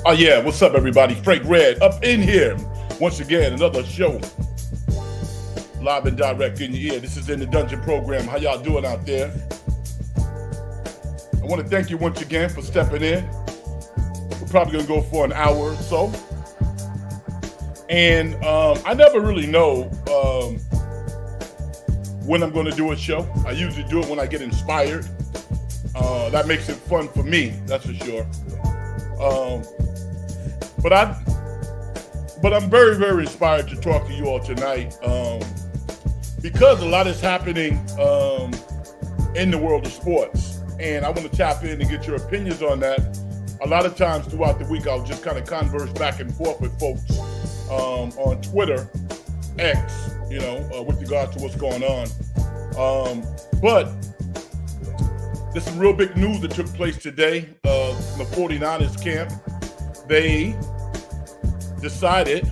Oh yeah, what's up everybody? Frank Red up in here. Once again, another show. Live and direct in your ear. This is in the Dungeon program. How y'all doing out there? I want to thank you once again for stepping in. We're probably gonna go for an hour or so. And I never really know when I'm gonna do a show. I usually do it when I get inspired. That makes it fun for me, that's for sure. But I'm very, very inspired to talk to you all tonight because a lot is happening in the world of sports, and I want to tap in and get your opinions on that. A lot of times throughout the week, I'll just kind of converse back and forth with folks on Twitter, X, with regard to what's going on. But there's some real big news that took place today from the 49ers camp. They decided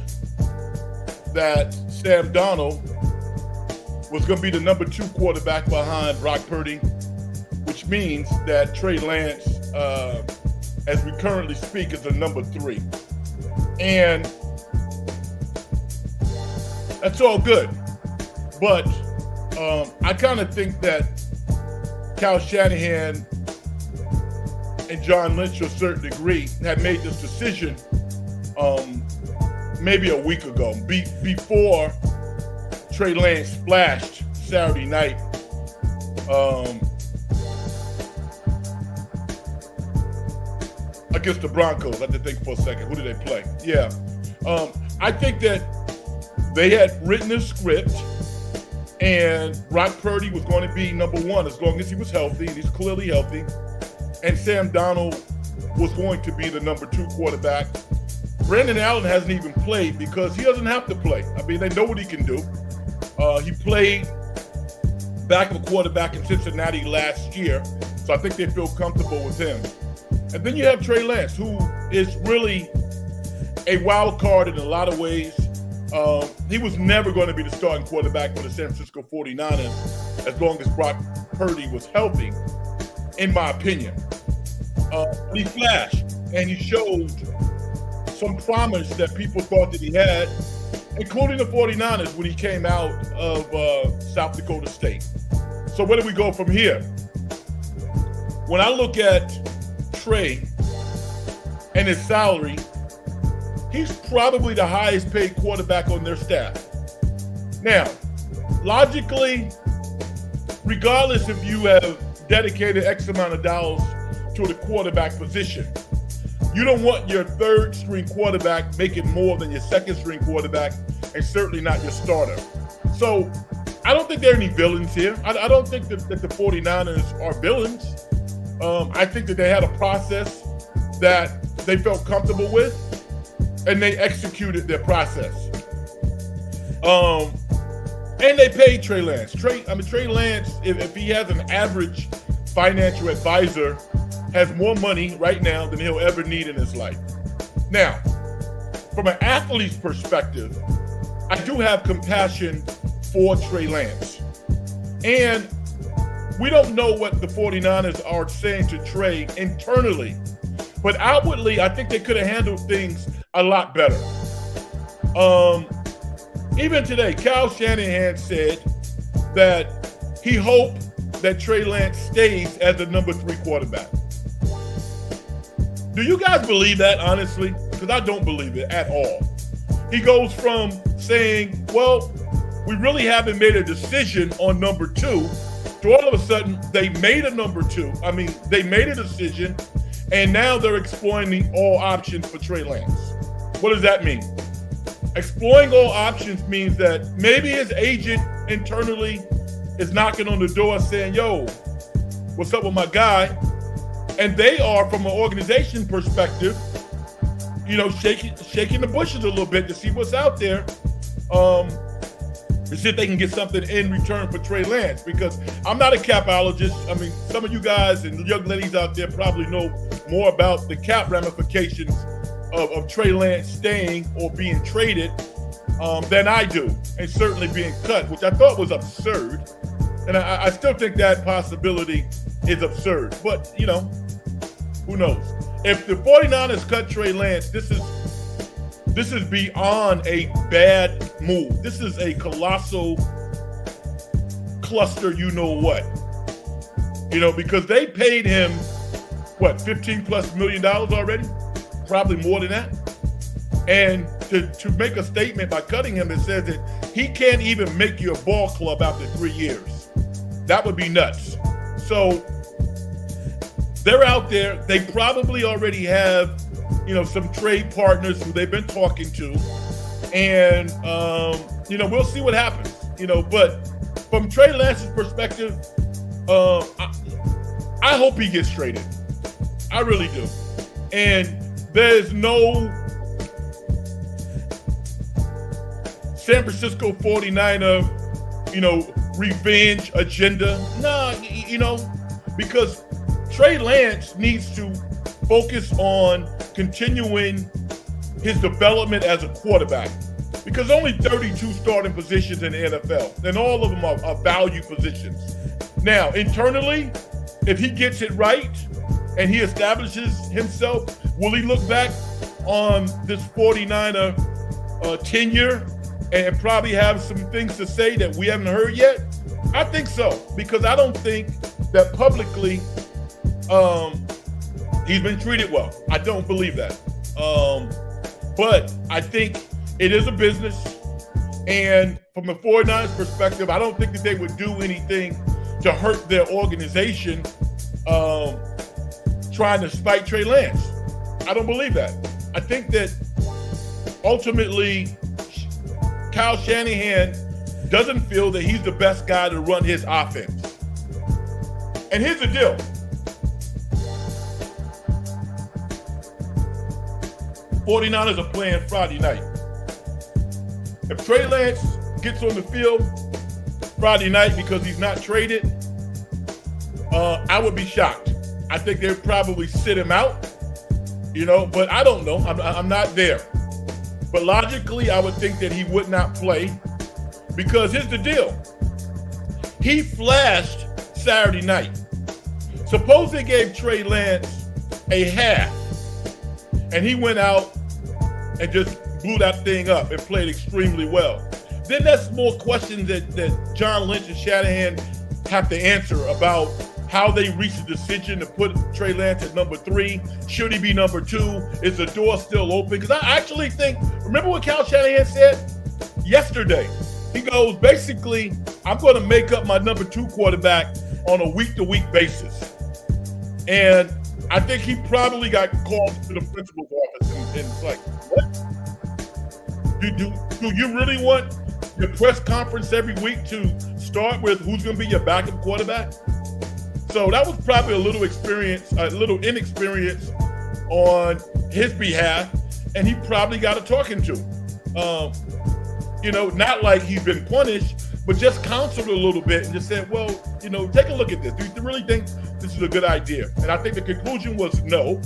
that Sam Darnold was going to be the number 2 quarterback behind Brock Purdy, which means that Trey Lance, as we currently speak, is the number 3. And that's all good. But I kind of think that Kyle Shanahan and John Lynch, to a certain degree, had made this decision maybe a week ago, before Trey Lance splashed Saturday night against the Broncos. I had to think for a second. Who did they play? Yeah. I think that they had written a script, and Brock Purdy was going to be number 1 as long as he was healthy, and he's clearly healthy. And Sam Darnold was going to be the number 2 quarterback. Brandon Allen hasn't even played because he doesn't have to play. I mean, they know what he can do. He played backup quarterback in Cincinnati last year, so I think they feel comfortable with him. And then you have Trey Lance, who is really a wild card in a lot of ways. He was never going to be the starting quarterback for the San Francisco 49ers as long as Brock Purdy was healthy, in my opinion. He flashed, and he showed some promise that people thought that he had, including the 49ers when he came out of South Dakota State. So where do we go from here? When I look at Trey and his salary, he's probably the highest paid quarterback on their staff. Now, logically, regardless if you have dedicated X amount of dollars to the quarterback position, you don't want your 3rd string quarterback making more than your 2nd string quarterback, and certainly not your starter. So I don't think there are any villains here. I don't think that the 49ers are villains. I think that they had a process that they felt comfortable with, and they executed their process. And they paid Trey Lance. Trey Lance, if he has an average financial advisor, has more money right now than he'll ever need in his life. Now, from an athlete's perspective, I do have compassion for Trey Lance. And we don't know what the 49ers are saying to Trey internally, but outwardly, I think they could have handled things a lot better. Even today, Kyle Shanahan said that he hoped that Trey Lance stays as the number 3 quarterback. Do you guys believe that, honestly? Because I don't believe it at all. He goes from saying, well, we really haven't made a decision on number 2, to all of a sudden, they made a number 2. I mean, they made a decision, and now they're exploring all options for Trey Lance. What does that mean? Exploring all options means that maybe his agent internally is knocking on the door saying, yo, what's up with my guy? And they are, from an organization perspective, shaking the bushes a little bit to see what's out there, to see if they can get something in return for Trey Lance. Because I'm not a capologist. I mean, some of you guys and young ladies out there probably know more about the cap ramifications of Trey Lance staying or being traded than I do, and certainly being cut, which I thought was absurd. And I still think that possibility is absurd. But, who knows? if the 49ers cut Trey Lance, this is beyond a bad move. This is a colossal cluster, you know what? Because they paid him, what, $15+ million already? Probably more than that. And to make a statement by cutting him, it says that he can't even make you a ball club after 3 years. That would be nuts. So they're out there. They probably already have, some trade partners who they've been talking to. And, we'll see what happens, But from Trey Lance's perspective, I hope he gets traded. I really do. And there's no San Francisco 49er, revenge agenda. Nah, because Trey Lance needs to focus on continuing his development as a quarterback. Because only 32 starting positions in the NFL, and all of them are value positions. Now, internally, if he gets it right and he establishes himself, will he look back on this 49er tenure and probably have some things to say that we haven't heard yet? I think so, because I don't think that publicly he's been treated well. I don't believe that. But I think it is a business, and from the 49ers perspective, I don't think that they would do anything to hurt their organization trying to spite Trey Lance. I don't believe that. I think that ultimately Kyle Shanahan doesn't feel that he's the best guy to run his offense. And here's the deal. The 49ers are playing Friday night. If Trey Lance gets on the field Friday night because he's not traded, I would be shocked. I think they'd probably sit him out, but I don't know. I'm not there. But logically, I would think that he would not play, because here's the deal. He flashed Saturday night. Suppose they gave Trey Lance a half and he went out and just blew that thing up and played extremely well. Then that's more questions that John Lynch and Shanahan have to answer about how they reached the decision to put Trey Lance at number 3. Should he be number 2? Is the door still open? Because I actually think, remember what Kyle Shanahan said yesterday? He goes, basically, I'm going to make up my number 2 quarterback on a week-to-week basis. And I think he probably got called to the principal's office and it's like, what? Do you really want your press conference every week to start with who's going to be your backup quarterback? So that was probably a little inexperience on his behalf, and he probably got a talking to. Not like he's been punished, but just counseled a little bit and just said, well, take a look at this. Do you really think this is a good idea? And I think the conclusion was no.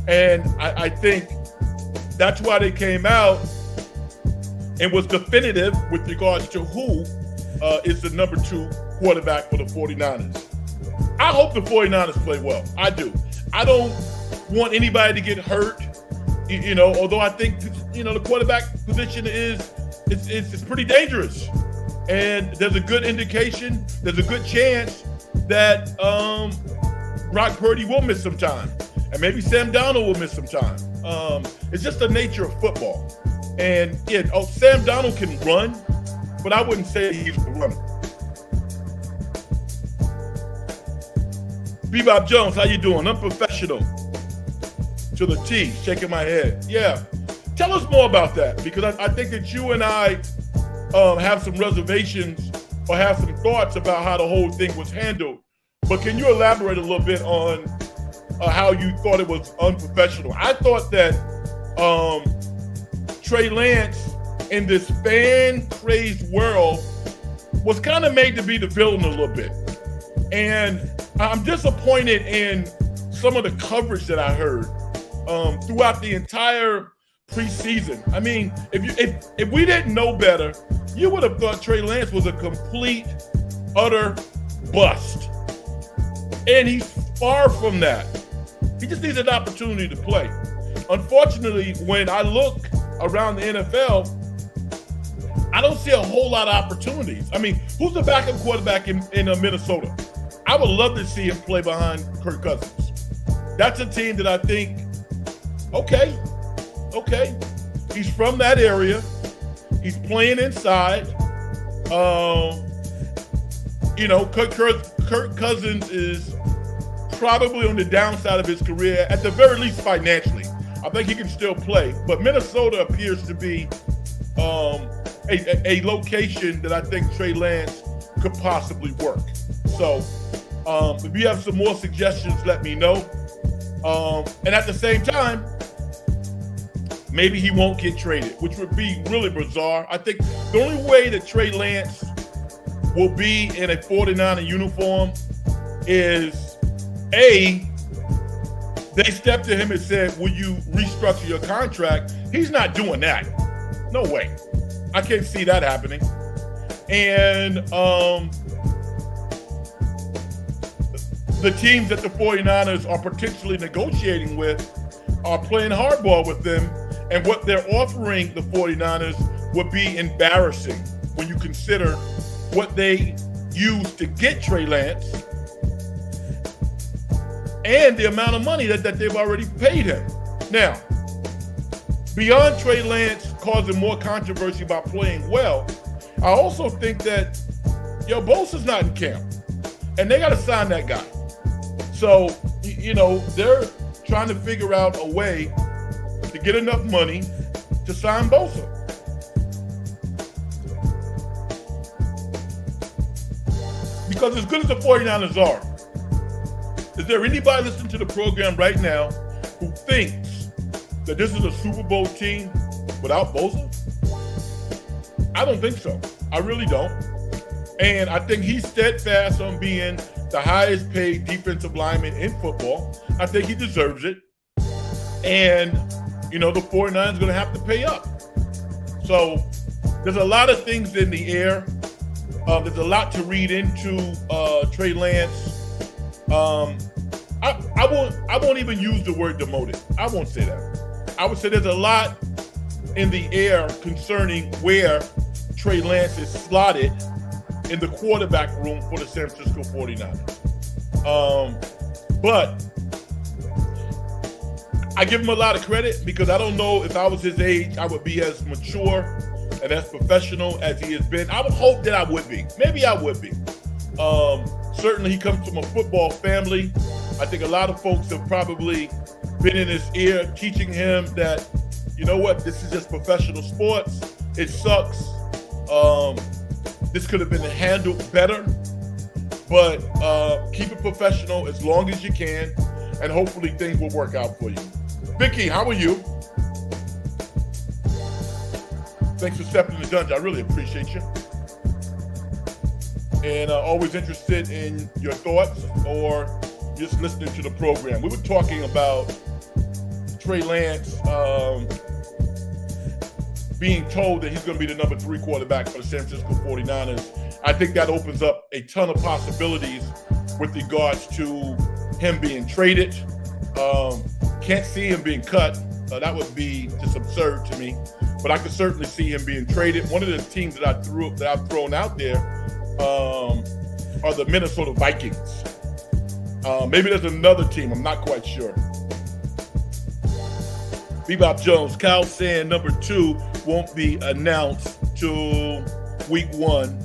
And I think that's why they came out and was definitive with regards to who is the number 2 quarterback for the 49ers. I hope the 49ers play well. I do. I don't want anybody to get hurt, although I think, the quarterback position it's pretty dangerous. And there's a good indication, there's a good chance that Brock Purdy will miss some time. And maybe Sam Darnold will miss some time. It's just the nature of football. And Sam Darnold can run, but I wouldn't say he's a runner. Bebop Jones, how you doing? Unprofessional to the T, shaking my head. Yeah. Tell us more about that, because I think that you and I have some reservations or have some thoughts about how the whole thing was handled. But can you elaborate a little bit on how you thought it was unprofessional? I thought that Trey Lance, in this fan-crazed world, was kind of made to be the villain a little bit. And I'm disappointed in some of the coverage that I heard throughout the entire preseason. I mean, if we didn't know better, you would have thought Trey Lance was a complete, utter bust. And he's far from that. He just needs an opportunity to play. Unfortunately, when I look around the NFL, I don't see a whole lot of opportunities. I mean, who's the backup quarterback in Minnesota? I would love to see him play behind Kirk Cousins. That's a team that I think, okay, he's from that area. He's playing inside. Kirk Cousins is probably on the downside of his career, at the very least financially. I think he can still play, but Minnesota appears to be a location that I think Trey Lance could possibly work. So if you have some more suggestions, let me know. And at the same time, maybe he won't get traded, which would be really bizarre. I think the only way that Trey Lance will be in a 49er uniform is, A, they stepped to him and said, will you restructure your contract? He's not doing that. No way. I can't see that happening. And the teams that the 49ers are potentially negotiating with are playing hardball with them. And what they're offering the 49ers would be embarrassing when you consider what they used to get Trey Lance and the amount of money that they've already paid him. Now, beyond Trey Lance causing more controversy about playing well, I also think that, Bosa's not in camp, and they got to sign that guy. So, they're trying to figure out a way to get enough money to sign Bosa. Because as good as the 49ers are, is there anybody listening to the program right now who thinks that this is a Super Bowl team without Bosa? I don't think so. I really don't. And I think he's steadfast on being the highest paid defensive lineman in football. I think he deserves it. And, the 49ers are going to have to pay up. So there's a lot of things in the air. There's a lot to read into Trey Lance. I won't even use the word demoted. I won't say that. I would say there's a lot in the air concerning where Trey Lance is slotted in the quarterback room for the San Francisco 49ers. But I give him a lot of credit because I don't know if I was his age, I would be as mature and as professional as he has been. I would hope that I would be. Maybe I would be. Certainly he comes from a football family. I think a lot of folks have probably been in his ear teaching him that, this is just professional sports. It sucks. This could have been handled better, but keep it professional as long as you can, and hopefully things will work out for you. Vicky, how are you? Thanks for stepping in the dungeon. I really appreciate you. And always interested in your thoughts or just listening to the program. We were talking about Trey Lance being told that he's going to be the number 3 quarterback for the San Francisco 49ers. I think that opens up a ton of possibilities with regards to him being traded. Can't see him being cut. That would be just absurd to me. But I could certainly see him being traded. One of the teams that I've thrown out there are the Minnesota Vikings. Maybe there's another team. I'm not quite sure. Bebop Jones, Kyle saying number 2 won't be announced till week 1.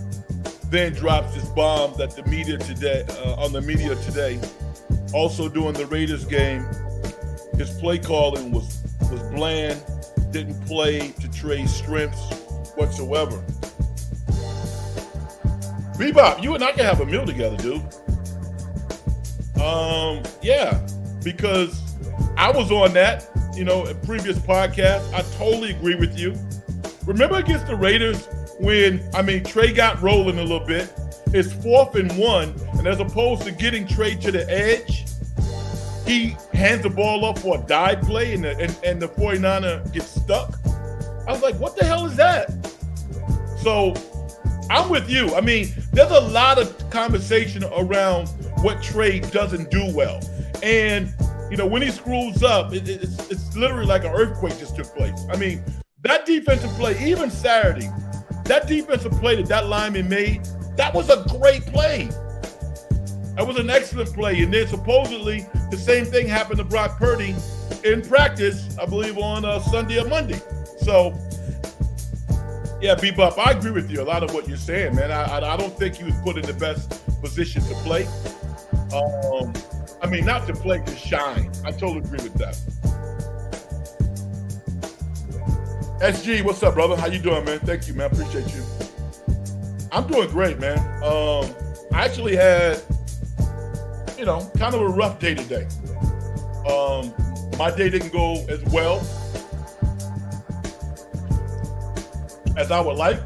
Then drops this bomb that the media today on the media today. Also during the Raiders game, his play calling was bland. Didn't play to Trey's strengths whatsoever. Bebop, you and I can have a meal together, dude. Yeah, because I was on that, a previous podcast. I totally agree with you. Remember against the Raiders when, Trey got rolling a little bit. It's 4th and 1, and as opposed to getting Trey to the edge, he hands the ball up for a dive play, and the 49er gets stuck. I was like, what the hell is that? So I'm with you. There's a lot of conversation around what Trey doesn't do well. And when he screws up, it's literally like an earthquake just took place. I mean, that defensive play, even Saturday, that defensive play that lineman made, that was a great play. That was an excellent play. And then supposedly the same thing happened to Brock Purdy in practice, I believe on Sunday or Monday. So, yeah, Bebop, I agree with you a lot of what you're saying, man. I don't think he was put in the best position to play. I mean, not to play, to shine. I totally agree with that. SG, what's up, brother? How you doing, man? Thank you, man. Appreciate you. I'm doing great, man. I actually had, kind of a rough day today. My day didn't go as well as I would like.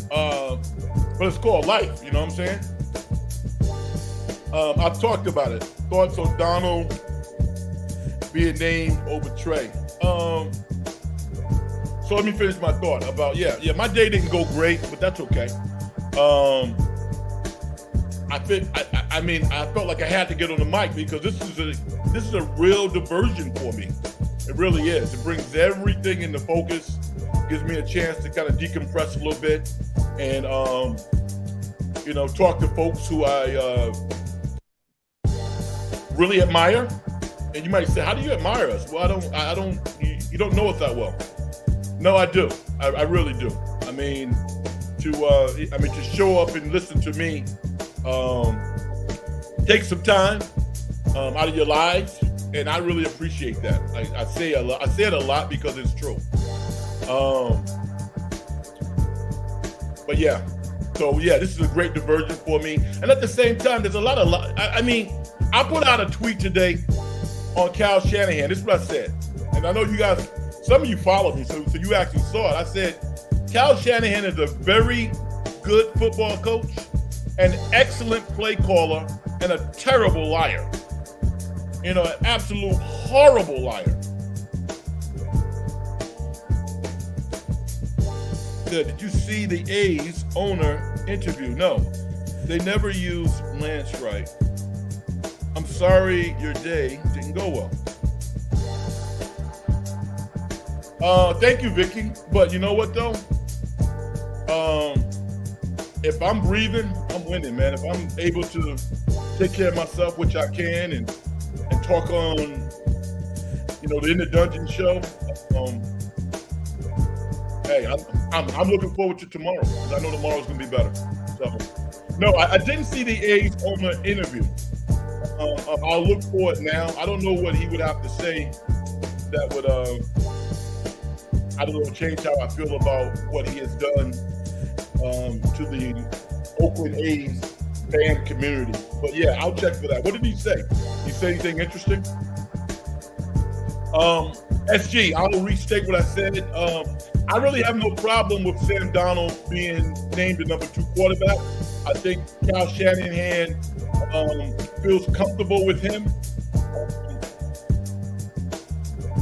But it's called life, you know what I'm saying? I've talked about it. Thoughts on Donald being named over Trey. So let me finish my thought about, my day didn't go great, but that's okay. I felt like I had to get on the mic because this is a real diversion for me. It really is. It brings everything into focus, gives me a chance to kind of decompress a little bit and talk to folks who I really admire. And you might say, how do you admire us? Well, you don't know us that well. No, I do. I really do. I mean, to show up and listen to me, take some time out of your lives, and I really appreciate that. I say it a lot because it's true. But yeah, so yeah, this is a great diversion for me. And at the same time, there's a lot. I put out a tweet today on Kyle Shanahan. This is what I said, and I know you guys, some of you follow me, so you actually saw it. I said, Kyle Shanahan is a very good football coach, an excellent play caller, and a terrible liar. An absolute horrible liar. Good. Did you see the A's owner interview? No, they never used Lance right. I'm sorry your day didn't go well. Thank you, Vicky. But you know what though? If I'm breathing, I'm winning, man. If I'm able to take care of myself, which I can, and talk on, the In the Dungeon show. Hey, I'm looking forward to tomorrow because I know tomorrow's gonna be better. So, no, I didn't see the A's owner interview. I'll look for it now. I don't know what he would have to say that would, change how I feel about what he has done to the Oakland A's fan community. But yeah, I'll check for that. What did he say? Did he say anything interesting? SG, I will restate what I said. I really have no problem with Sam Darnold being named the number 2 quarterback. I think Kyle Shanahan feels comfortable with him.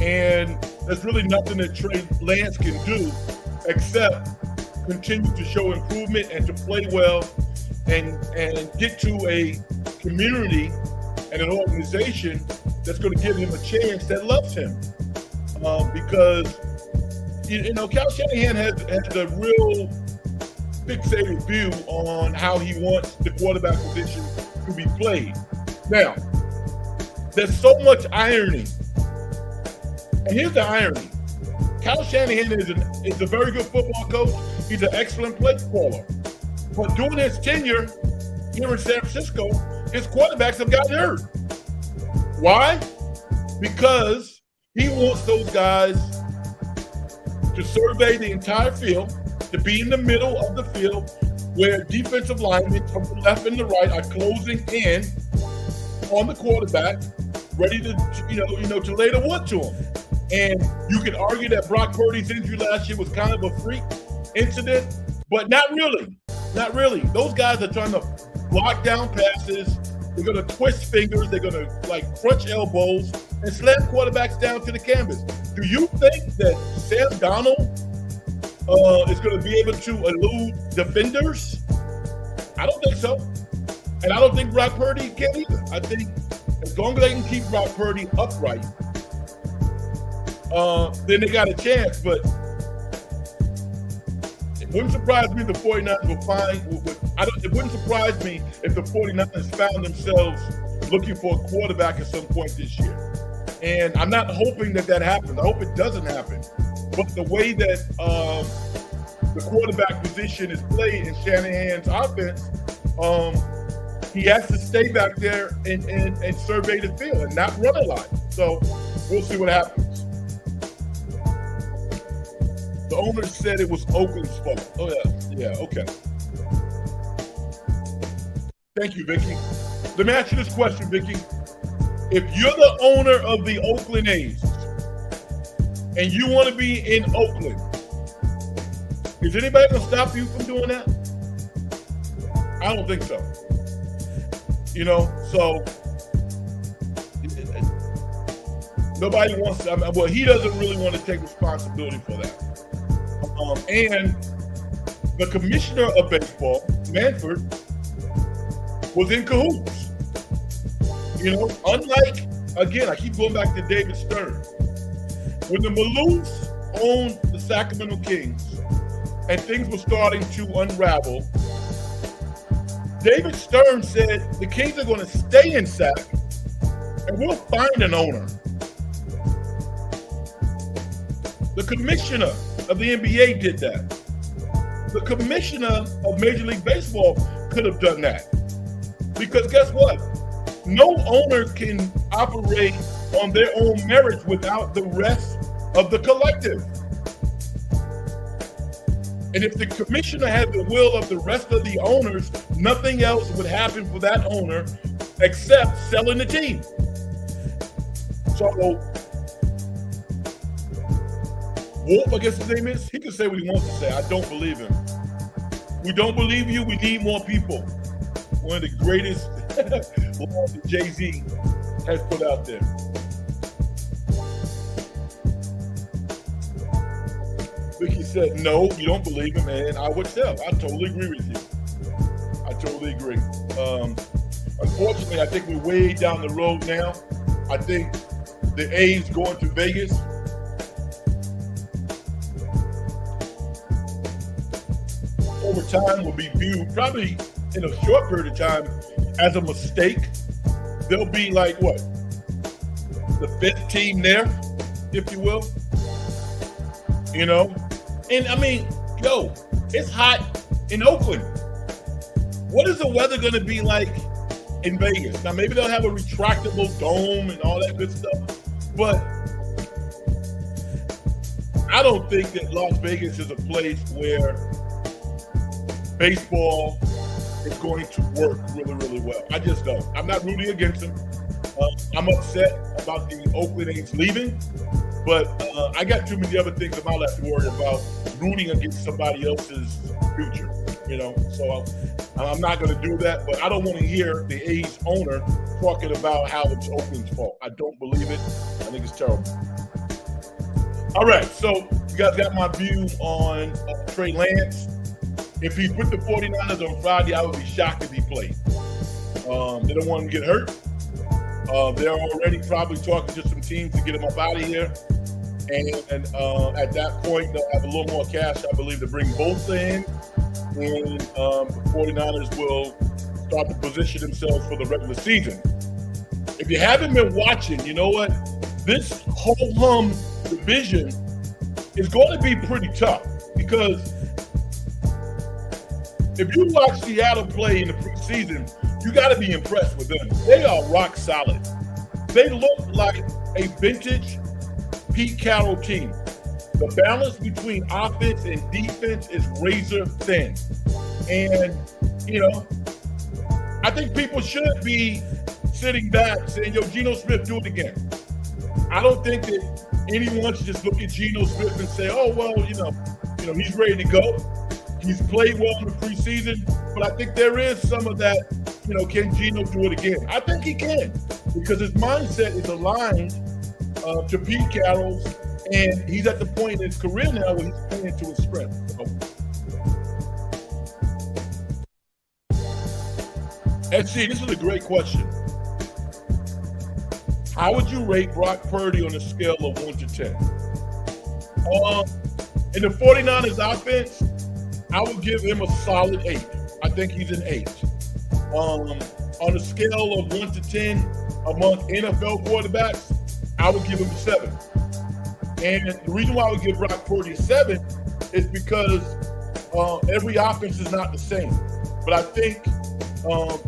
And there's really nothing that Trey Lance can do except continue to show improvement and to play well and get to a community and an organization that's going to give him a chance that loves him. Because, Kyle Shanahan has a real fixated view on how he wants the quarterback position to be played. Now, there's so much irony. And here's the irony. Kyle Shanahan is a very good football coach. He's an excellent play caller. But during his tenure here in San Francisco, his quarterbacks have gotten hurt. Why? Because he wants those guys to survey the entire field, to be in the middle of the field where defensive linemen from the left and the right are closing in on the quarterback, ready to lay the wood to him. And you can argue that Brock Purdy's injury last year was kind of a freak incident, but not really. Not really. Those guys are trying to block down passes. They're going to twist fingers. They're going to crunch elbows and slam quarterbacks down to the canvas. Do you think that Sam Darnold is going to be able to elude defenders? I don't think so. And I don't think Brock Purdy can either. I think As long as they can keep Brock Purdy upright, then they got a chance. But it wouldn't surprise me if the 49ers will find. It wouldn't surprise me if the 49ers found themselves looking for a quarterback at some point this year. And I'm not hoping that happens. I hope it doesn't happen. But the way that the quarterback position is played in Shanahan's offense, he has to stay back there and survey the field and not run a lot. So we'll see what happens. The owner said it was Oakland's fault. Oh, yeah, okay. Thank you, Vicky. Let me ask you this question, Vicky. If you're the owner of the Oakland A's and you want to be in Oakland, is anybody going to stop you from doing that? I don't think so. So nobody wants to. Well, he doesn't really want to take responsibility for that. And the commissioner of baseball, Manfred, was in cahoots. Unlike, again, I keep going back to David Stern. When the Maloofs owned the Sacramento Kings and things were starting to unravel, David Stern said the Kings are going to stay in Sac and we'll find an owner. The commissioner of the NBA did that. The commissioner of Major League Baseball could have done that. Because guess what? No owner can operate on their own merits without the rest of the collective. And if the commissioner had the will of the rest of the owners, nothing else would happen for that owner except selling the team. So Wolf, I guess his name is, he can say what he wants to say. I don't believe him. We don't believe you. We need more people. One of the greatest lines that Jay-Z has put out there. Vicky said, no, you don't believe him, and I would tell. I totally agree with you. I totally agree. Unfortunately, I think we're way down the road now. I think the A's going to Vegas over time will be viewed probably in a short period of time as a mistake. They'll be like, what? The fifth team there, if you will. And I mean, it's hot in Oakland. What is the weather going to be like in Vegas? Now, maybe they'll have a retractable dome and all that good stuff, but I don't think that Las Vegas is a place where baseball is going to work really, really well. I just don't. I'm not rooting against them. I'm upset about the Oakland A's leaving, but I got too many other things in my life to worry about rooting against somebody else's future, So I'm not going to do that, but I don't want to hear the A's owner talking about how it's Oakland's fault. I don't believe it. I think it's terrible. All right, so you guys got my view on Trey Lance. If he put the 49ers on Friday, I would be shocked if he played. They don't want him to get hurt. They're already probably talking to some teams to get him up out of here. And at that point, they'll have a little more cash, I believe, to bring both in. And the 49ers will start to position themselves for the regular season. If you haven't been watching, you know what? This whole division is going to be pretty tough because if you watch Seattle play in the preseason, you got to be impressed with them. They are rock solid. They look like a vintage Pete Carroll team. The balance between offense and defense is razor thin. And, I think people should be sitting back saying, Geno Smith, do it again. I don't think that anyone should just look at Geno Smith and say, oh, well, he's ready to go. He's played well in the preseason, but I think there is some of that, can Geno do it again? I think he can because his mindset is aligned to Pete Carroll's, and he's at the point in his career now where he's playing to his strength. SC, this is a great question. How would you rate Brock Purdy on a scale of 1 to 10? In the 49ers offense, I would give him a solid 8. I think he's an 8. On a scale of 1 to 10 among NFL quarterbacks, I would give him a 7. And the reason why I would give Brock Purdy a 7 is because every offense is not the same. But I think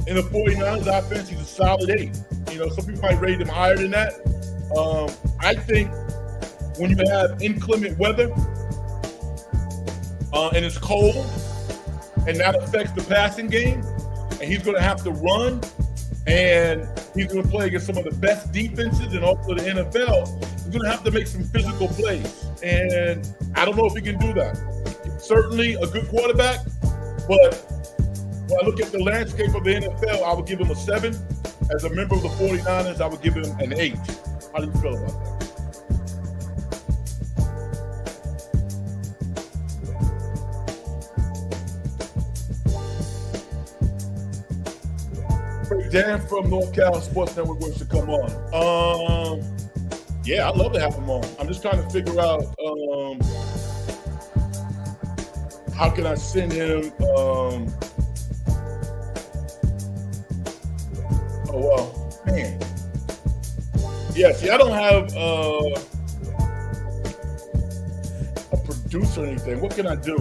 in the 49ers offense, he's a solid 8. Some people might rate him higher than that. I think when you have inclement weather and it's cold, and that affects the passing game, and he's going to have to run, and he's going to play against some of the best defenses and also the NFL, he's going to have to make some physical plays. And I don't know if he can do that. Certainly a good quarterback, but when I look at the landscape of the NFL, I would give him a 7. As a member of the 49ers, I would give him an 8. How do you feel about that? Dan from North Carolina Sports Network wants to come on. Yeah, I'd love to have him on. I'm just trying to figure out how can I send him. Oh, well, man. Yeah, see, I don't have a producer or anything. What can I do?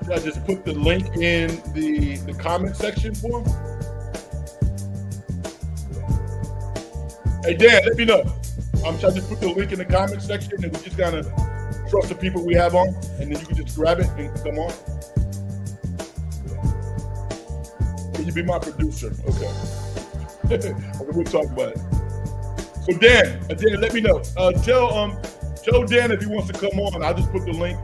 Should I just put the link in the comment section for him? Hey, Dan, let me know. Should I just put the link in the comment section and we just kind of trust the people we have on, and then you can just grab it and come on? Can you be my producer? Okay. Okay, we'll talk about it. So Dan, let me know. Tell Dan if he wants to come on. I'll just put the link.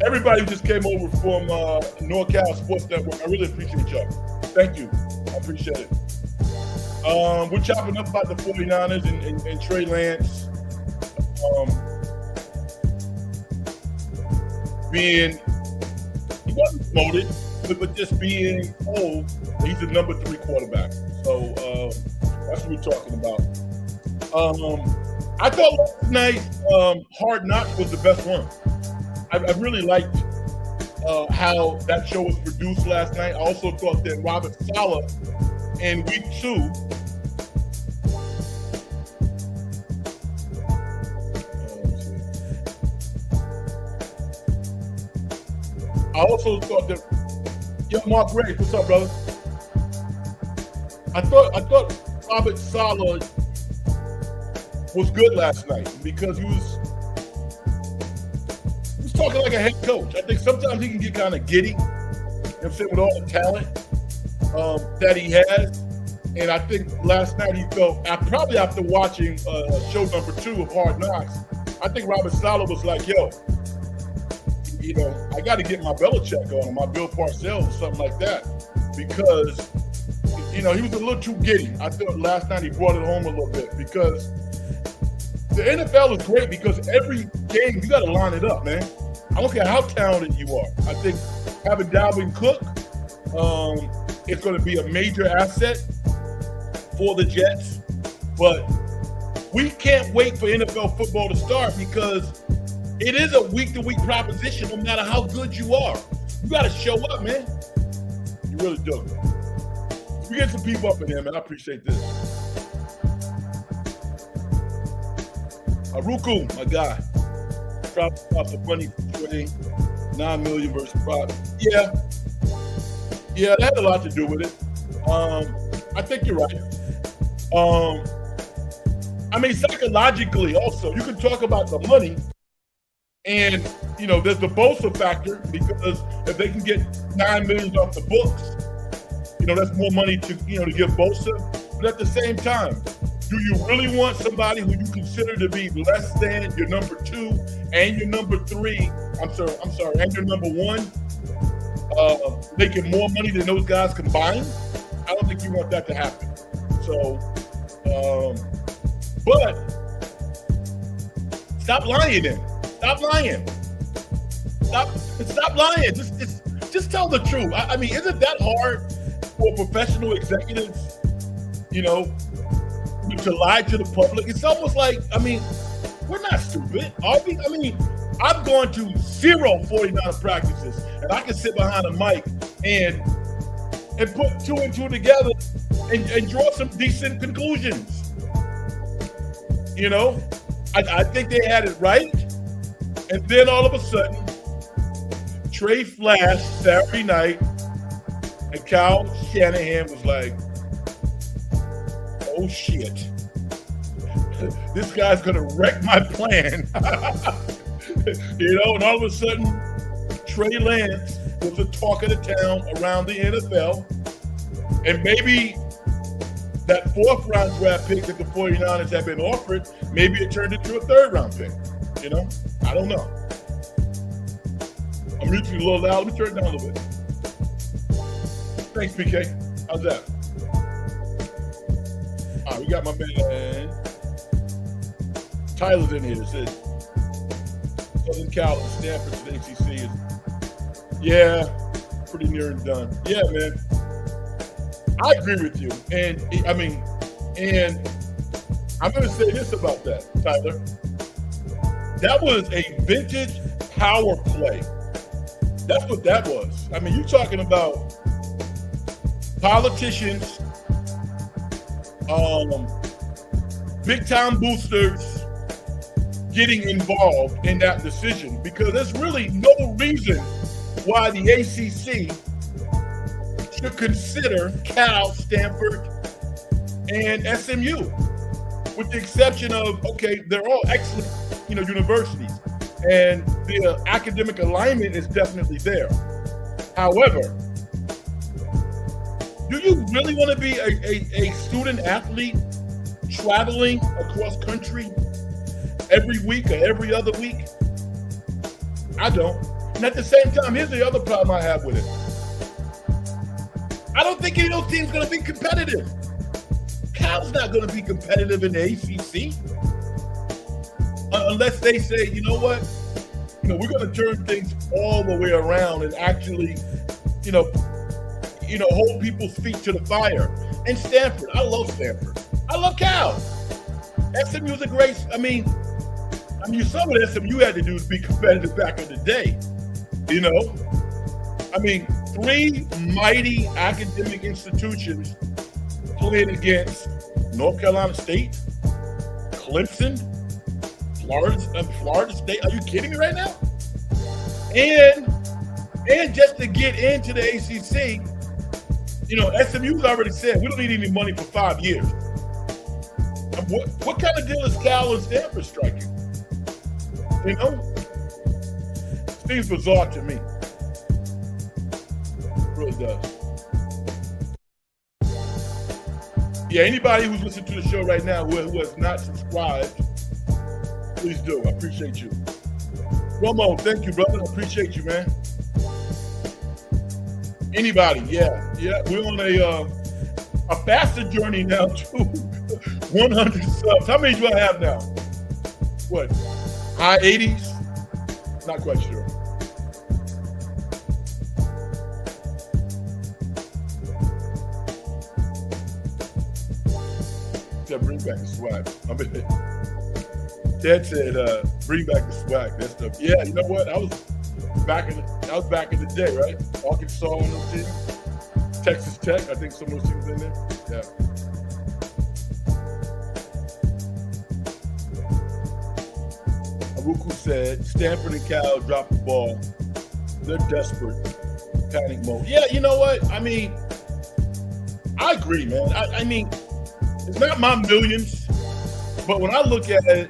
Everybody who just came over from North Carolina Sports Network, I really appreciate y'all. Thank you. I appreciate it. We're chopping up about the 49ers and Trey Lance. He wasn't promoted, but just being told he's the number 3 quarterback. So that's what we're talking about. I thought last night Hard Knocks was the best one. I really liked how that show was produced last night. I also thought that Robert Saleh in week 2 I also thought that Mark Ray, what's up, brother? I thought Robert Saleh was good last night because he was talking like a head coach. I think sometimes he can get kind of giddy, with all the talent that he has. And I think last night he felt, probably after watching show number 2 of Hard Knocks, I think Robert Saleh was like, yo, I got to get my Belichick on, my Bill Parcells, or something like that, because, he was a little too giddy. I thought last night he brought it home a little bit because the NFL is great because every game you got to line it up, man. I don't care how talented you are. I think having Dalvin Cook, it's going to be a major asset for the Jets. But we can't wait for NFL football to start because it is a week-to-week proposition no matter how good you are. You got to show up, man. You really do. We get some people up in here, man. I appreciate this. Ruku, my guy. Dropped off the money for $9 million versus prop. Yeah, that had a lot to do with it. I think you're right. Psychologically also, you can talk about the money, and there's the Bosa factor because if they can get $9 million off the books, that's more money to give Bosa. But at the same time, do you really want somebody who you consider to be less than your number 2 and your number 3? I'm sorry, and your number 1, making more money than those guys combined? I don't think you want that to happen. So, but stop lying then. Stop lying. stop lying. Just tell the truth. I mean, isn't that hard for professional executives, to lie to the public? It's almost like, I mean, we're not stupid, are we? I mean, I've gone to 0 49er practices, and I can sit behind a mic and put 2 and 2 together and draw some decent conclusions. I think they had it right. And then all of a sudden, Trey flashed Saturday night, and Kyle Shanahan was like, oh shit, this guy's gonna wreck my plan. And all of a sudden, Trey Lance was the talk of the town around the NFL. And maybe that 4th round draft pick that the 49ers had been offered, maybe it turned into a 3rd round pick. I don't know. I'm reaching a little loud. Let me turn it down a little bit. Thanks, PK. How's that? All right, we got my man Tyler's in here. It says Southern Cal and Stanford to the ACC is, pretty near and done. Yeah, man. I agree with you. And I'm going to say this about that, Tyler. That was a vintage power play. That's what that was. I mean, you're talking about politicians, big time boosters getting involved in that decision, because there's really no reason why the ACC should consider Cal, Stanford, and SMU, with the exception of, okay, they're all excellent, universities, and the academic alignment is definitely there. However, do you really want to be a student athlete traveling across country every week or every other week? I don't. And at the same time, here's the other problem I have with it. I don't think any of those teams are going to be competitive. Cal's not going to be competitive in the ACC unless they say, you know what, we're going to turn things all the way around and actually, hold people's feet to the fire. And Stanford, I love Stanford. I love Cal. SMU's a great. I mean, some of what SMU had to do is be competitive back in the day. I mean, 3 mighty academic institutions playing against North Carolina State, Clemson, Florida State. Are you kidding me right now? And just to get into the ACC, SMU's already said we don't need any money for 5 years. What kind of deal is Cal and Stanford striking? Seems bizarre to me. It really does. Yeah, anybody who's listening to the show right now who has not subscribed, please do. I appreciate you. Romo, thank you, brother. I appreciate you, man. Anybody, yeah. We're on a faster journey now to 100 subs. How many do I have now? What? High 80s? Not quite sure. Bring back the swag. Dad said, "Bring back the swag." That stuff. Yeah, you know what? I was back in the day, right? Arkansas on those teams, Texas Tech. I think some of those teams in there. Yeah. Aruku said, "Stanford and Cal dropped the ball. They're desperate, panic mode." Yeah, you know what? I mean, I agree, man. I mean. It's not my millions, but when I look at it,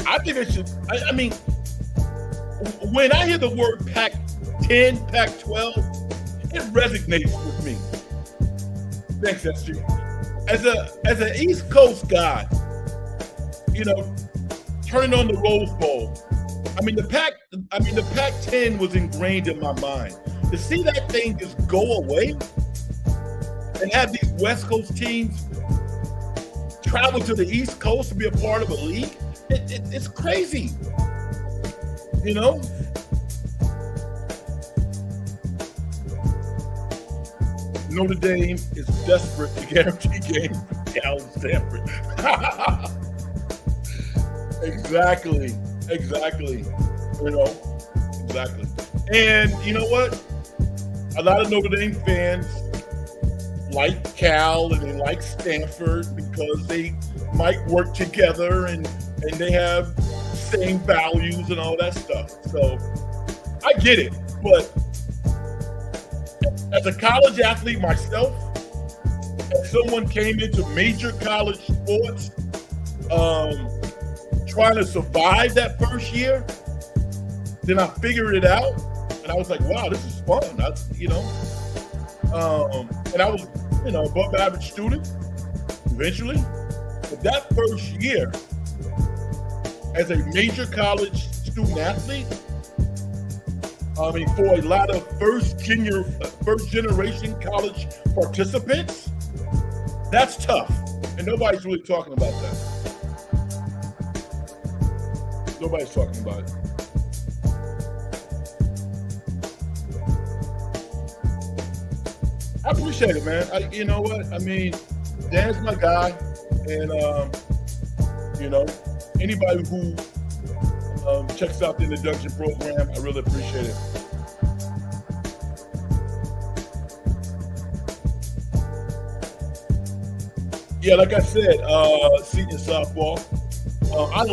I think it should. I mean, when I hear the word Pac-10, Pac-12, it resonates with me. Thanks, SG. As an East Coast guy, turning on the Rose Bowl. I mean, the Pac-10 was ingrained in my mind. To see that thing just go away. And have these West Coast teams travel to the East Coast to be a part of a league, it's crazy. Notre Dame is desperate to guarantee games for Cal and Stanford. Exactly. You know, exactly. And you know what? A lot of Notre Dame fans like Cal and they like Stanford because they might work together and they have same values and all that stuff. So I get it. But as a college athlete myself, if someone came into major college sports trying to survive that first year, then I figured it out, and I was like, wow, this is fun. And I was, above average student eventually. But that first year, as a major college student athlete, for a lot of first generation college participants, that's tough. And nobody's really talking about that. Nobody's talking about it. I appreciate it, man. You know what? Dan's my guy. And, anybody who checks out the introduction program, I really appreciate it. Yeah, like I said, senior softball. I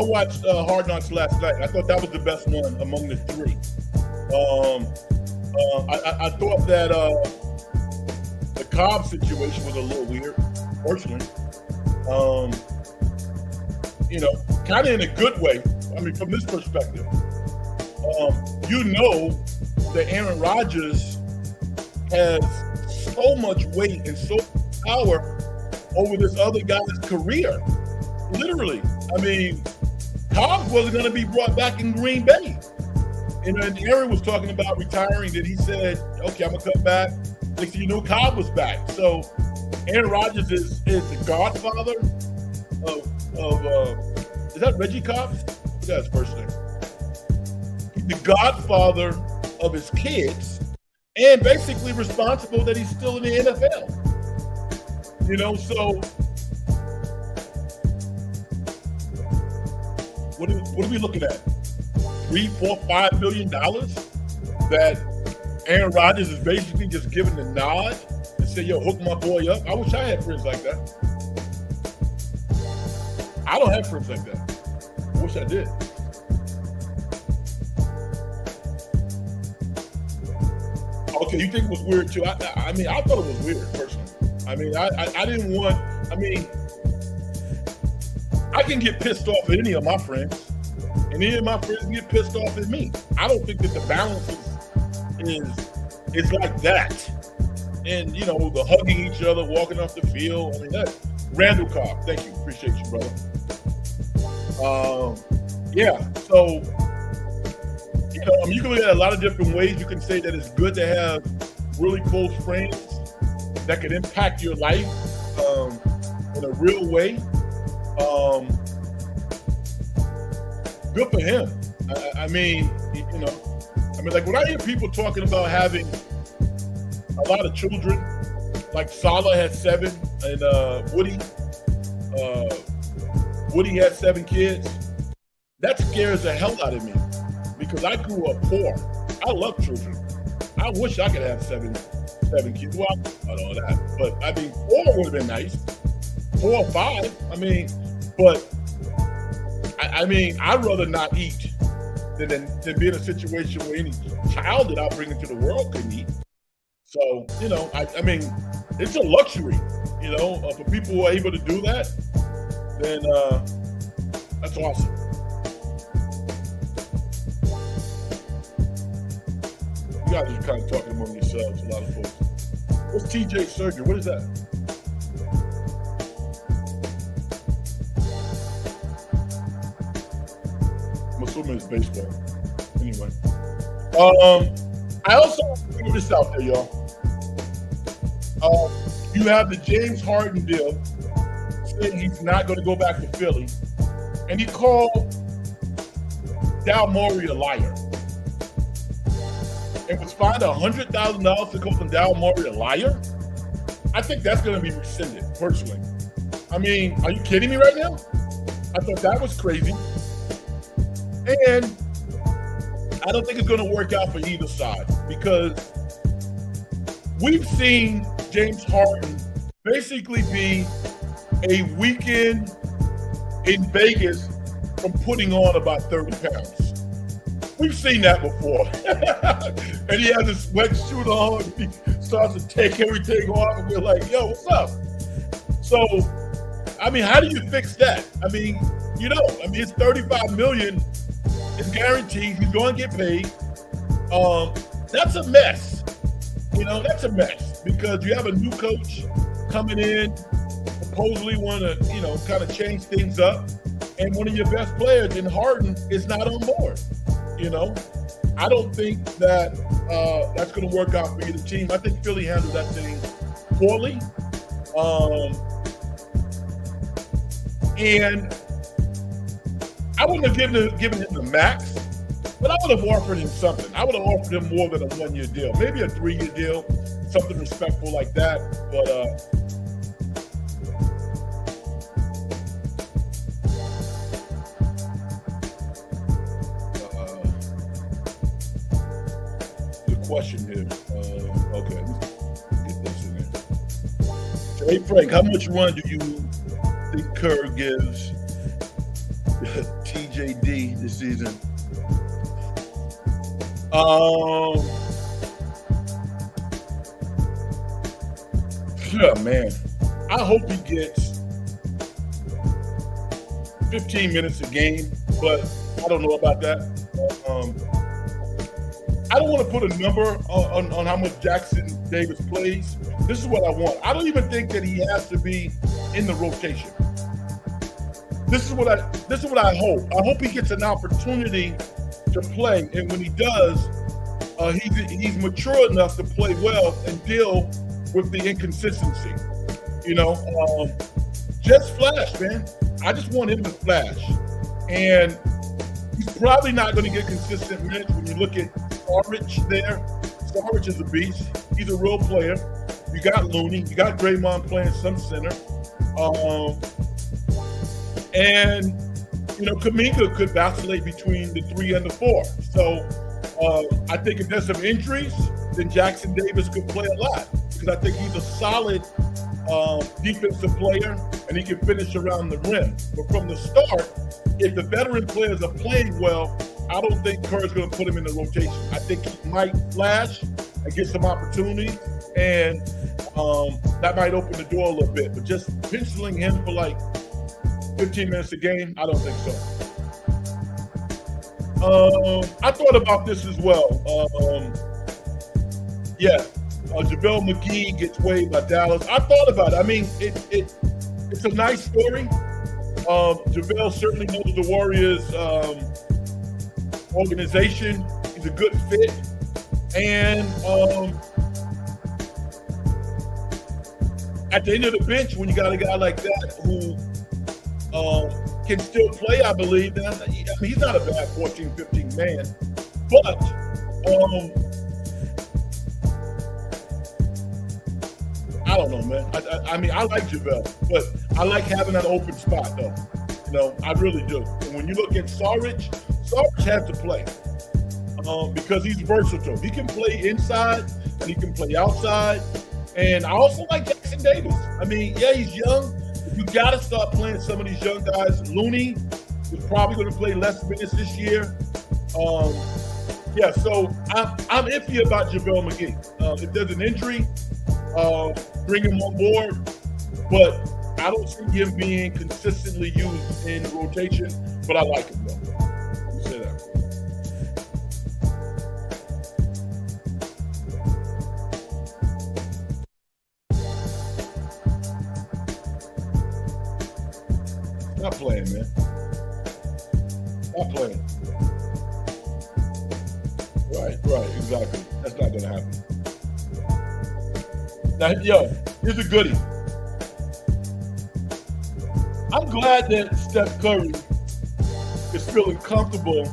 watched Hard Knocks last night. I thought that was the best one among the three. I thought that the Cobb situation was a little weird, personally. Kind of in a good way. From this perspective, that Aaron Rodgers has so much weight and so much power over this other guy's career. Literally. Cobb wasn't going to be brought back in Green Bay. And Aaron was talking about retiring, that he said, okay, I'm going to come back. Next thing you know, Cobb was back. So Aaron Rodgers is the godfather of is that Reggie Cobb? What's his first name? He's the godfather of his kids and basically responsible that he's still in the NFL. So what are we looking at? $3, $4, $5 million that Aaron Rodgers is basically just giving the nod and say, yo, hook my boy up. I wish I had friends like that. I don't have friends like that. I wish I did. Okay, you think it was weird too? I thought it was weird personally. I didn't want. I can get pissed off at any of my friends, and any of my friends get pissed off at me. I don't think that the balance is like that. And the hugging each other, walking off the field. That Randall Cobb. Thank you, appreciate you, brother. So you can look at a lot of different ways. You can say that it's good to have really close friends that can impact your life in a real way. Good for him. Like when I hear people talking about having a lot of children, like Salah had 7 and Woody had 7 kids, that scares the hell out of me because I grew up poor. I love children. I wish I could have seven kids. Well, I don't know that, but 4 would have been nice. 4 or 5. But I'd rather not eat than be in a situation where any child that I bring into the world couldn't eat. So, it's a luxury, for people who are able to do that, then that's awesome. You guys are kind of talking among yourselves, a lot of folks. What's TJ surgery? What is that? I'm assuming it's baseball. Anyway. I also figure this out there, y'all. You have the James Harden deal saying he's not going to go back to Philly. And he called Daryl Morey a liar. and was fined $100,000 to call Dow Murray a liar, I think that's going to be rescinded, personally. I mean, are you kidding me right now? I thought that was crazy. And I don't think it's going to work out for either side, because we've seen James Harden basically be a weekend in Vegas from putting on about 30 pounds. We've seen that before. And he has his sweatsuit on, he starts to take everything off, and we're like, yo, what's up? So, I mean, how do you fix that? I mean, it's $35 million. It's guaranteed. He's going to get paid. That's a mess. That's a mess, because you have a new coach coming in, supposedly want to, kind of change things up. And one of your best players in Harden is not on board. I don't think that that's going to work out for either team. I think Philly handled that thing poorly. And I wouldn't have given him the max, but I would have offered him something. I would have offered him more than a 1-year deal, maybe a 3-year deal, something respectful like that. But question here. Okay, let's get this in there. Hey Frank, how much run do you think Kerr gives TJD this season? Yeah, man. I hope he gets 15 minutes a game, but I don't know about that. I don't want to put a number on how much Jackson Davis plays. This is what I want. I don't even think that he has to be in the rotation. This is what I hope. I hope he gets an opportunity to play, and when he does, he's mature enough to play well and deal with the inconsistency. Just flash, man. I just want him to flash, and he's probably not going to get consistent minutes when you look at Saric there. Saric is a beast. He's a real player. You got Looney. You got Draymond playing some center. And Kuminga could vacillate between the 3 and the 4. So I think if there's some injuries, then Jackson Davis could play a lot, because I think he's a solid defensive player, and he can finish around the rim. But from the start, if the veteran players are playing well, I don't think Kerr's going to put him in the rotation. I think he might flash and get some opportunity, and that might open the door a little bit. But just penciling him for like 15 minutes a game, I don't think so. I thought about this as well. JaVale McGee gets waived by Dallas. I thought about it. I mean, it's a nice story. JaVale certainly knows the Warriors organization. He's a good fit. And at the end of the bench, when you got a guy like that who can still play, I believe, then he's not a bad 14, 15 man. But I don't know, man. I mean, I like JaVale, but I like having that open spot, though. I really do. And when you look at Saric has to play because he's versatile. He can play inside and he can play outside. And I also like Jackson Davis. I mean, yeah, he's young. You got to start playing some of these young guys. Looney is probably going to play less minutes this year. So I'm iffy about JaVale McGee. If there's an injury, bring him on board. But I don't see him being consistently used in rotation. But I like him, though. Let me say that. Stop playing, man. Stop playing. Right, exactly. That's not going to happen. Now, here's a goodie. I'm glad that Steph Curry is feeling comfortable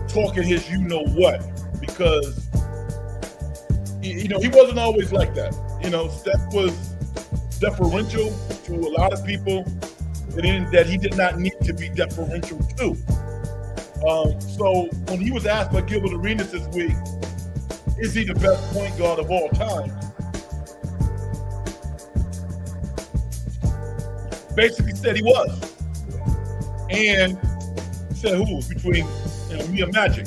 talking his you-know-what, because he wasn't always like that. Steph was deferential to a lot of people that he did not need to be deferential to. So when he was asked by Gilbert Arenas this week, is he the best point guard of all time? Basically said he was. And said who? Between me and Magic.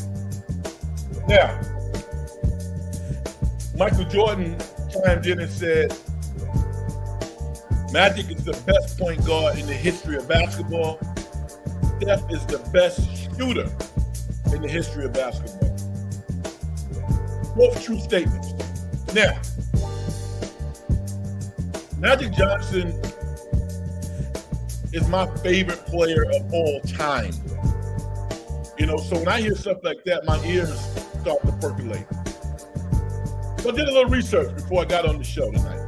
Now, Michael Jordan chimed in and said, Magic is the best point guard in the history of basketball. Steph is the best shooter in the history of basketball. Both true statements. Now, Magic Johnson is my favorite player of all time. So when I hear stuff like that, my ears start to percolate. So I did a little research before I got on the show tonight.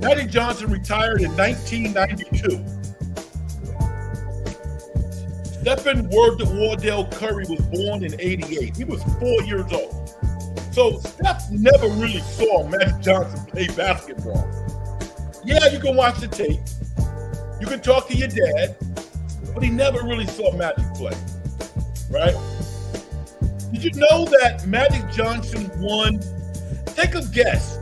Magic Johnson retired in 1992. Stephen Wardell Curry was born in 88. He was 4 years old. So Steph never really saw Magic Johnson play basketball. Yeah, you can watch the tape. You can talk to your dad, but he never really saw Magic play, right? Did you know that Magic Johnson won? Take a guess.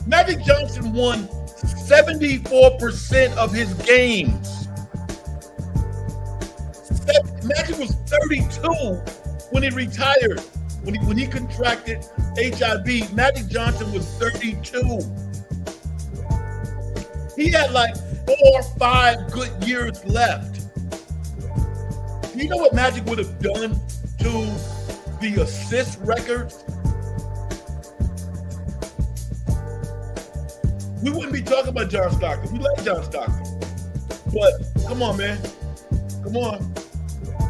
Magic Johnson won 74% of his games. Magic was 32 when he retired. When he contracted HIV, Magic Johnson was 32. He had like 4 or 5 good years left. Do you know what Magic would have done to the assist record? We wouldn't be talking about John Stockton. We like John Stockton. But come on, man. Come on.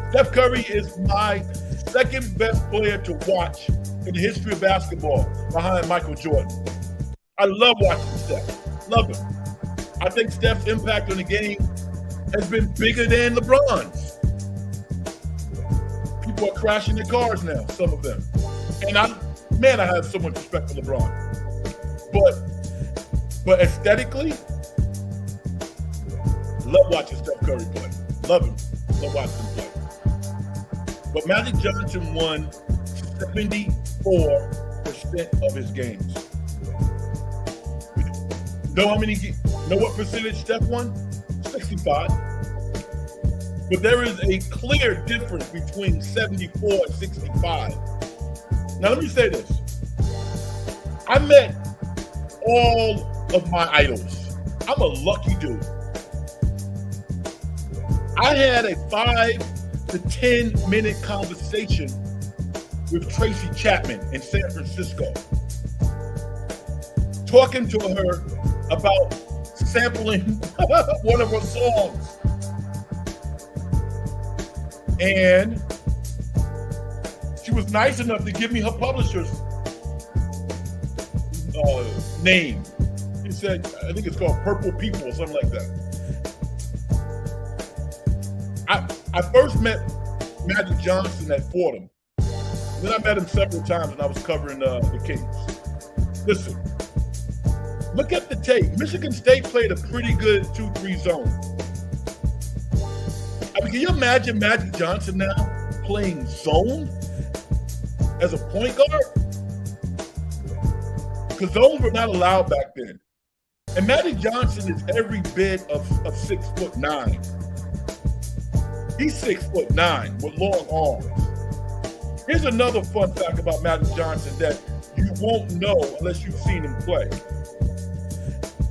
Steph Curry is my second best player to watch in the history of basketball behind Michael Jordan. I love watching Steph. Love him. I think Steph's impact on the game has been bigger than LeBron's. People are crashing their cars now, some of them. And I have so much respect for LeBron. But aesthetically, love watching Steph Curry play. Love him. Love watching him play. But Magic Johnson won 74% of his games. Know what percentage Steph won? 65. But there is a clear difference between 74 and 65. Now let me say this. I met all of my idols. I'm a lucky dude. I had a 5 to 10 minute conversation with Tracy Chapman in San Francisco, talking to her about sampling one of her songs. And she was nice enough to give me her publisher's name. She said, I think it's called Purple People or something like that. I first met Magic Johnson at Fordham. Then I met him several times when I was covering the Kings. Listen, look at the tape. Michigan State played a pretty good 2-3 zone. I mean, can you imagine Magic Johnson now playing zone as a point guard? Because zones were not allowed back then. And Magic Johnson is every bit of 6'9". He's 6'9" with long arms. Here's another fun fact about Magic Johnson that you won't know unless you've seen him play.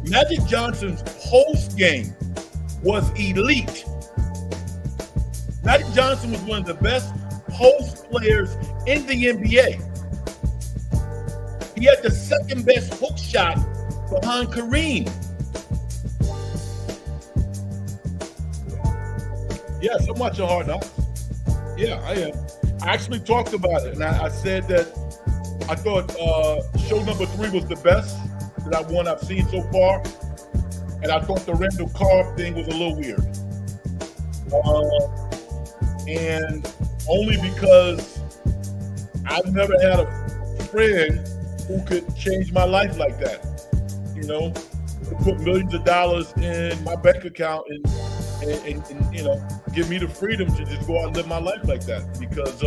Magic Johnson's post game was elite. Magic Johnson was one of the best post players in the NBA. He had the second best hook shot behind Kareem. Yes, I'm watching Hard Knocks. Yeah, I am. I actually talked about it, and I said that I thought show number 3 was the best that I've seen so far, and I thought the Randall Cobb thing was a little weird. And only because I've never had a friend who could change my life like that. You know, to put millions of dollars in my bank account and give me the freedom to just go out and live my life like that. Because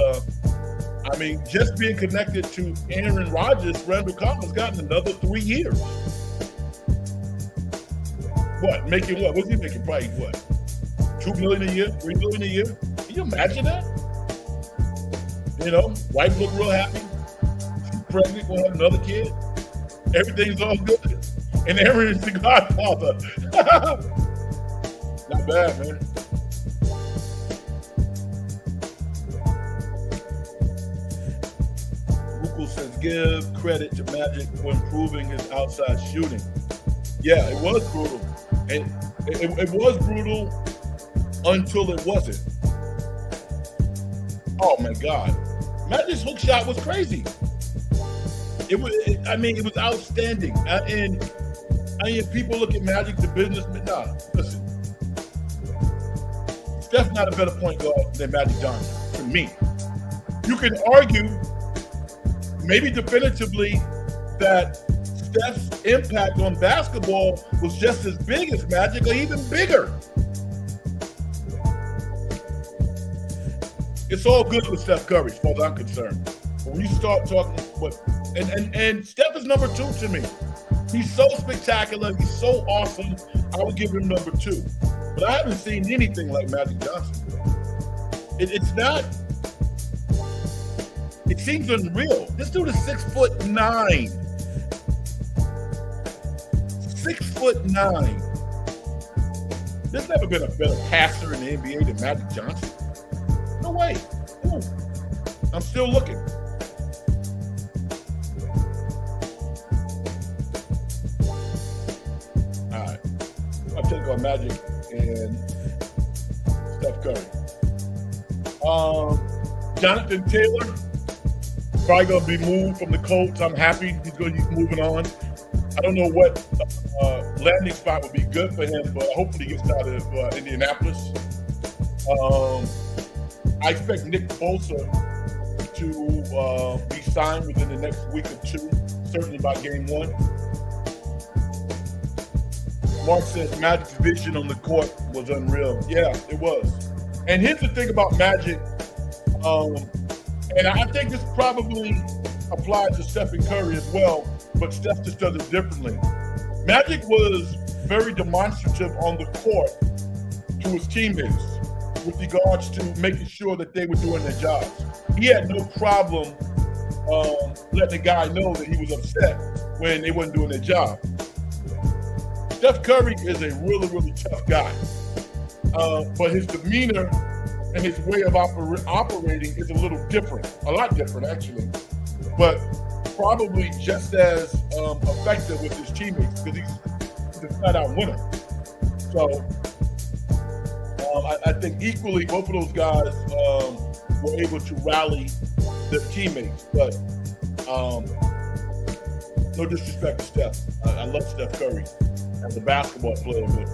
I mean, just being connected to Aaron Rodgers, Randall Cobb's gotten another 3 years. What? Making what? What's he making? Probably what? $2 million a year? $3 million a year? Can you imagine that? You know, wife look real happy. She's pregnant, gonna have another kid. Everything's all good. And Aaron is the godfather. Not bad, man. Ruku says, give credit to Magic for improving his outside shooting. Yeah, it was brutal. And it was brutal until it wasn't. Oh my God. Magic's hook shot was crazy. It was outstanding. And people look at Magic, the businessman. Nah, listen. Steph's not a better point guard than Magic Johnson, to me. You can argue, maybe definitively, that Steph's impact on basketball was just as big as Magic, or even bigger. It's all good with Steph Curry, as far as I'm concerned. But when you start talking, and Steph is number 2 to me. He's so spectacular. He's so awesome. I would give him number 2. But I haven't seen anything like Magic Johnson. It's not. It seems unreal. This dude is 6'9". 6'9". There's never been a better passer in the NBA than Magic Johnson. No way. Ooh. I'm still looking. All right. I'll take on Magic and Steph Curry. Jonathan Taylor, probably going to be moved from the Colts. I'm happy he's going to be moving on. I don't know what landing spot would be good for him, but hopefully he gets out of Indianapolis. I expect Nick Bosa to be signed within the next week or two, certainly by game 1. Mark says Magic's vision on the court was unreal. Yeah, it was. And here's the thing about Magic, and I think this probably applies to Stephen Curry as well, but Steph just does it differently. Magic was very demonstrative on the court to his teammates with regards to making sure that they were doing their jobs. He had no problem letting the guy know that he was upset when they weren't doing their job. Steph Curry is a really, really tough guy. But his demeanor and his way of operating is a little different, a lot different actually, but probably just as effective with his teammates because he's a flat-out winner. So I think equally both of those guys were able to rally their teammates, but no disrespect to Steph. I love Steph Curry as a basketball player, but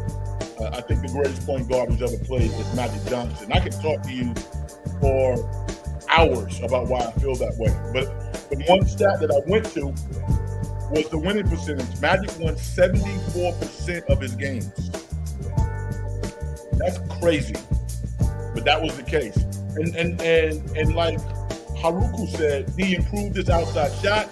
I think the greatest point guard who's ever played is Magic Johnson. I can talk to you for hours about why I feel that way. But one stat that I went to was the winning percentage. Magic won 74% of his games. That's crazy, but that was the case. And like Haruku said, he improved his outside shot.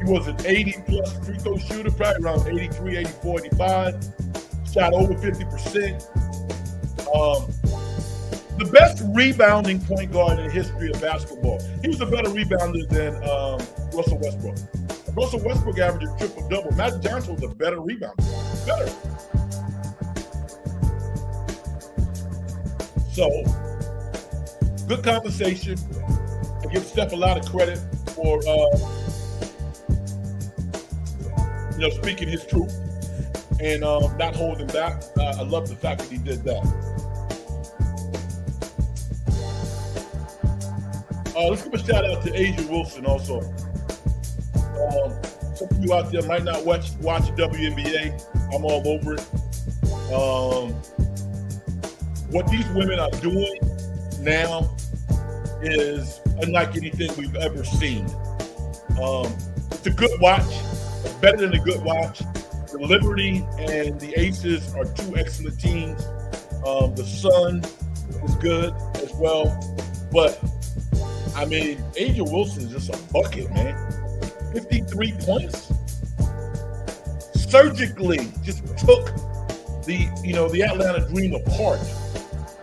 He was an 80-plus free throw shooter, probably around 83, 84, 85. Shot over 50%. The best rebounding point guard in the history of basketball. He was a better rebounder than Russell Westbrook. Russell Westbrook averaged a triple-double. Magic Johnson was a better rebounder. Better. So, good conversation. I give Steph a lot of credit for speaking his truth and not holding back. I love the fact that he did that. Let's give a shout out to Asia Wilson also. Some of you out there might not watch WNBA. I'm all over it. What these women are doing now is unlike anything we've ever seen. It's a good watch. It's better than a good watch. The Liberty and the Aces are two excellent teams. The Sun is good as well. But, I mean, Angel Wilson is just a bucket, man. 53 points. Surgically just took the Atlanta Dream apart.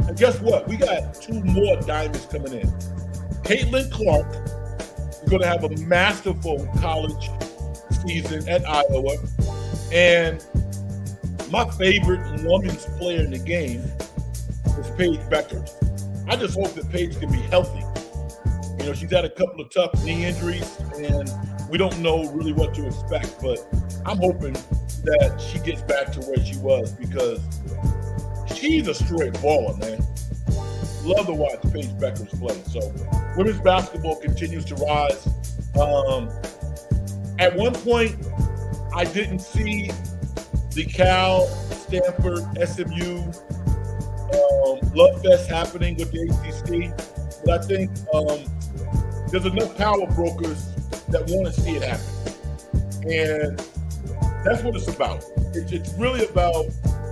And guess what? We got two more diamonds coming in. Caitlin Clark is going to have a masterful college season at Iowa. And my favorite women's player in the game is Paige Beckers. I just hope that Paige can be healthy. She's had a couple of tough knee injuries, and we don't know really what to expect. But I'm hoping that she gets back to where she was because she's a straight baller, man. Love to watch Paige Beckers play. So women's basketball continues to rise. At one point, I didn't see the Cal, Stanford, SMU love fest happening with the ACC, but I think there's enough power brokers that want to see it happen, and that's what it's about. It's really about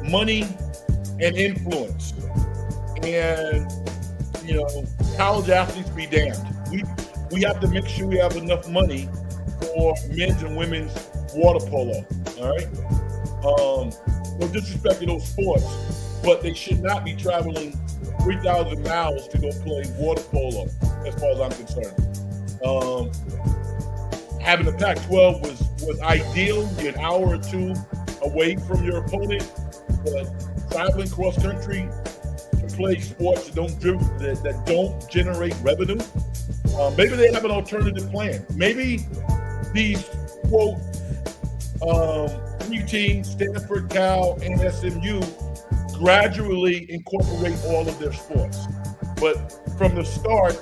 money and influence, and college athletes be damned. We have to make sure we have enough money for men's and women's water polo. All right. No disrespect to those sports, but they should not be traveling 3,000 miles to go play water polo, as far as I'm concerned. Having the Pac-12 was ideal. You're an hour or two away from your opponent, but traveling cross country to play sports that don't generate revenue. Maybe they have an alternative plan. Maybe these quote three teams, Stanford, Cal, and SMU, gradually incorporate all of their sports. But from the start,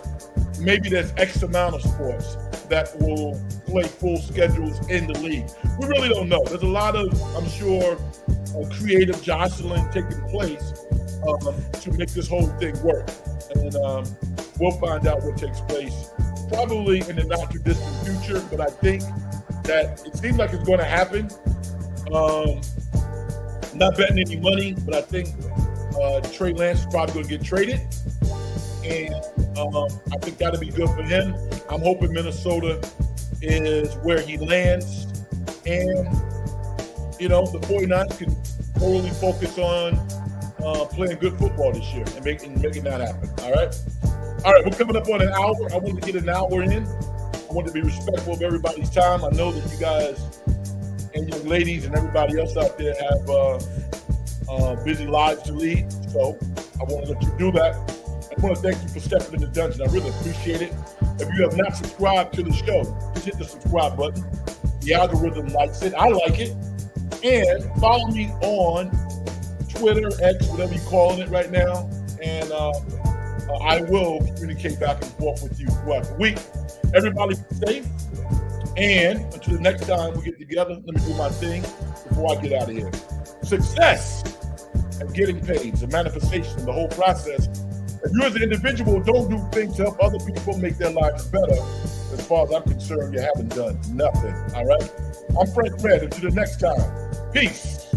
maybe there's X amount of sports that will play full schedules in the league. We really don't know. There's a lot of, I'm sure, creative jostling taking place to make this whole thing work. And we'll find out what takes place probably in the not too distant future, but I think that it seems like it's going to happen. Not betting any money, but I think Trey Lance is probably going to get traded. And I think that'll be good for him. I'm hoping Minnesota is where he lands. And, the 49ers can totally focus on playing good football this year and making that happen. All right, we're coming up on an hour. I wanted to get an hour in. I want to be respectful of everybody's time. I know that you guys and young ladies and everybody else out there have busy lives to lead. So I want to let you do that. I want to thank you for stepping in the dungeon. I really appreciate it. If you have not subscribed to the show, just hit the subscribe button. The algorithm likes it. I like it. And follow me on Twitter, X, whatever you're calling it right now. And I will communicate back and forth with you throughout the week. Everybody be safe. And until the next time we get together, let me do my thing before I get out of here. Success and getting paid is a manifestation of the whole process. If you as an individual don't do things to help other people make their lives better, as far as I'm concerned, you haven't done nothing. All right? I'm Frank Red. Until the next time, peace.